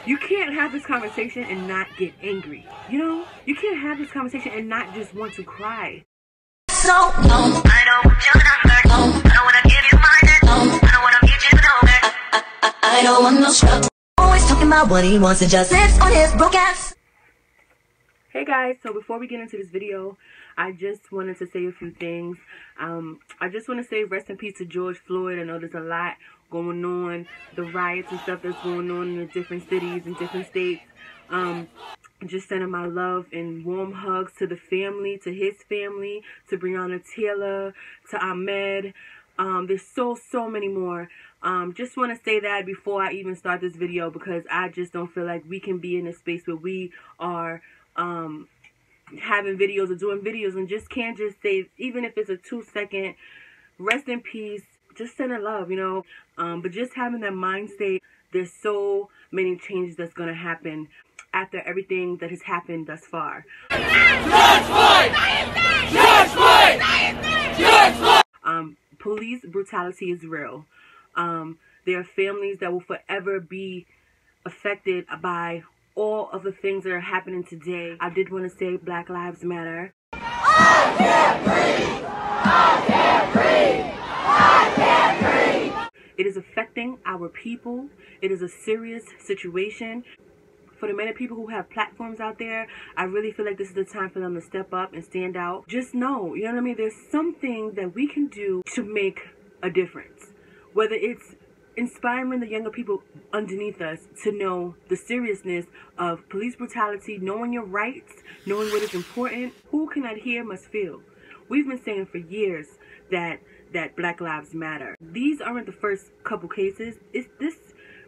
You can't have this conversation and not get angry. You know? You can't have this conversation and not just want to cry. So, no, I don't want your number. No, I don't want to give you my net. No, I don't want to get you nowhere. I don't want no scrub. Always talking about what he wants and just lives on his broke ass. Hey guys, so before we get into this video, I just wanted to say a few things. I just want to say rest in peace to George Floyd. I know there's a lot going on, the riots and stuff that's going on in the different cities and different states. Just sending my love and warm hugs to the family, to his family, to Breonna Taylor, to Ahmed. There's so many more. Just want to say that before I even start this video, because I just don't feel like we can be in a space where we are having videos or doing videos and just can't just say, even if it's a 2-second rest in peace, just sending love, you know. But just having that mind state, there's so many changes that's going to happen after everything that has happened thus far. Police brutality is real. There are families that will forever be affected by all of the things that are happening today. I did want to say Black Lives Matter. I can't breathe! I can't breathe! I can't breathe! It is affecting our people. It is a serious situation. For the many people who have platforms out there, I really feel like this is the time for them to step up and stand out. Just know, you know what I mean? There's something that we can do to make a difference. Whether it's inspiring the younger people underneath us to know the seriousness of police brutality, knowing your rights, knowing what is important. Who cannot hear must feel. We've been saying for years that Black Lives Matter. These aren't the first couple cases. This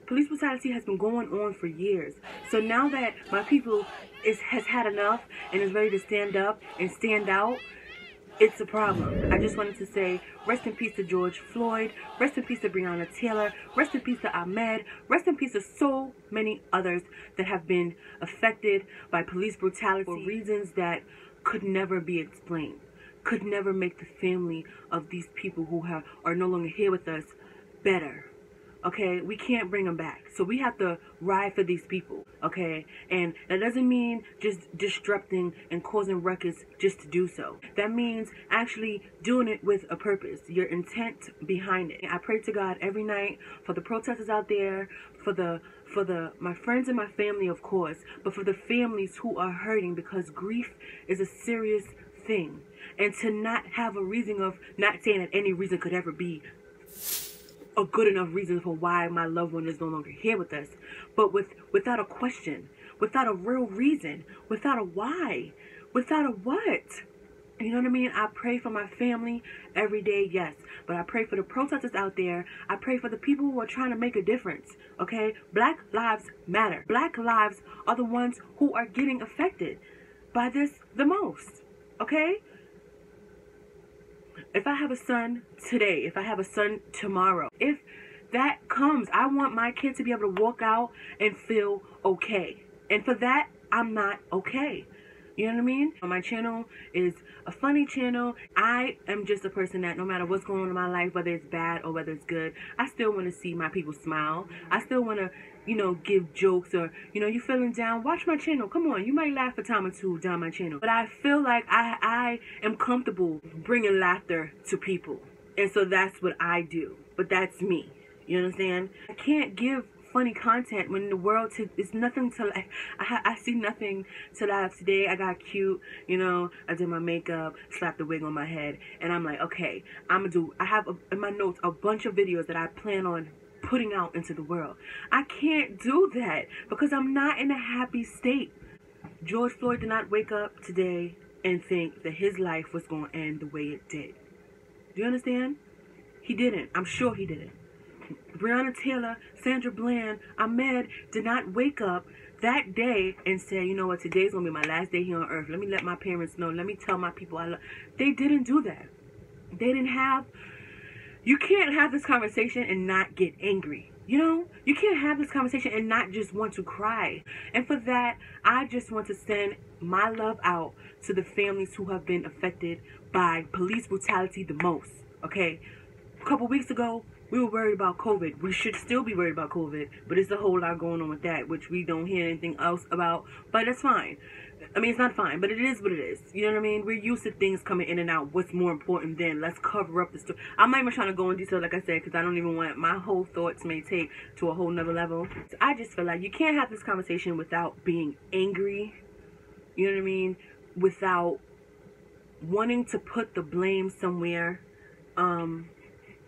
police brutality has been going on for years. So now that my people has had enough and is ready to stand up and stand out, it's a problem. I just wanted to say rest in peace to George Floyd, rest in peace to Breonna Taylor, rest in peace to Ahmed, rest in peace to so many others that have been affected by police brutality for reasons that could never be explained, could never make the family of these people who are no longer here with us better. Okay, we can't bring them back. So we have to ride for these people, okay? And that doesn't mean just disrupting and causing ruckus just to do so. That means actually doing it with a purpose, your intent behind it. I pray to God every night for the protesters out there, for my friends and my family, of course, but for the families who are hurting, because grief is a serious thing. And to not have a reason of, not saying that any reason could ever be a good enough reason for why my loved one is no longer here with us, but without a question, without a real reason, without a why, without a what. You know what I mean? I pray for my family every day, yes, but I pray for the protesters out there. I pray for the people who are trying to make a difference, okay? Black lives matter. Black lives are the ones who are getting affected by this the most, okay? If I have a son today, if I have a son tomorrow, if that comes, I want my kid to be able to walk out and feel okay. And for that, I'm not okay. You know what I mean? My channel is a funny channel. I am just a person that no matter what's going on in my life, whether it's bad or whether it's good, I still want to see my people smile. I still want to, you know, give jokes, or, you know, you feeling down, watch my channel. Come on, you might laugh a time or two down my channel. But I feel like I am comfortable bringing laughter to people. And so that's what I do. But that's me. You understand? I can't give funny content when the world is nothing to like. I see nothing to laugh. Today I got cute, you know, I did my makeup, slapped the wig on my head, and I'm like, okay, I have in my notes a bunch of videos that I plan on putting out into the world. I can't do that because I'm not in a happy state. George Floyd did not wake up today and think that his life was going to end the way it did. Do you understand? He didn't. I'm sure he didn't. Breonna Taylor, Sandra Bland, Ahmed did not wake up that day and say, you know what, today's going to be my last day here on earth. Let me let my parents know. Let me tell my people I love. They didn't do that. They didn't have... You can't have this conversation and not get angry. You know? You can't have this conversation and not just want to cry. And for that, I just want to send my love out to the families who have been affected by police brutality the most. Okay? A couple weeks ago, We were worried about COVID. We should still be worried about COVID, but it's a whole lot going on with that, which we don't hear anything else about, but that's fine. I mean, it's not fine, but it is what it is. You know what I mean? We're used to things coming in and out. What's more important than let's cover up the story. I'm not even trying to go in detail, like I said, because I don't even want my whole thoughts may take to a whole nother level. So I just feel like you can't have this conversation without being angry. You know what I mean? Without wanting to put the blame somewhere.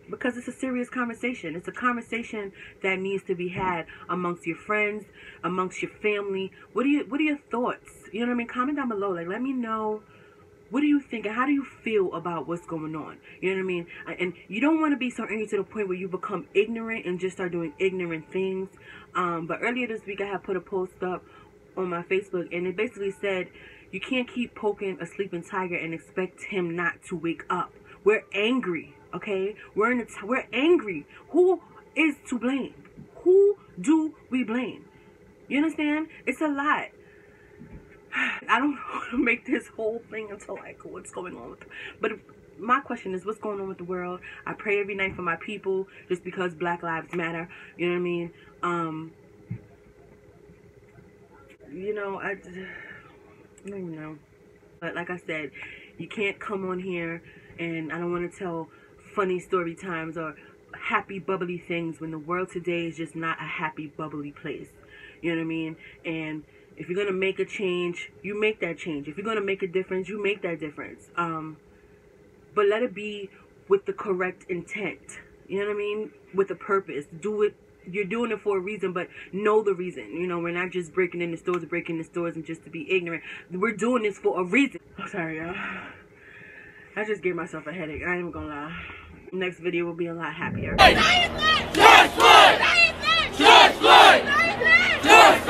Because it's a serious conversation. It's a conversation that needs to be had amongst your friends, amongst your family. What are your thoughts? You know what I mean? Comment down below. Like, let me know, what do you think and how do you feel about what's going on? You know what I mean? And you don't want to be so angry to the point where you become ignorant and just start doing ignorant things. But earlier this week I had put a post up on my Facebook, and it basically said, you can't keep poking a sleeping tiger and expect him not to wake up. We're angry. Okay, we're angry. Who is to blame? Who do we blame? You understand? It's a lot. I don't want to make this whole thing into like what's going on with, but my question is, what's going on with the world? I pray every night for my people, just because Black Lives Matter. You know what I mean? You know, I don't even know. But like I said, you can't come on here, and I don't want to tell funny story times or happy bubbly things when the world today is just not a happy bubbly place. You know what I mean? And if you're gonna make a change, you make that change. If you're gonna make a difference, you make that difference. But let it be with the correct intent. You know what I mean? With a purpose. Do it. You're doing it for a reason, but know the reason. You know, we're not just breaking in the stores and just to be ignorant. We're doing this for a reason. I'm sorry, y'all. I just gave myself a headache. I ain't even gonna lie. Next video will be a lot happier. Just Floyd! Just Floyd! Just Floyd!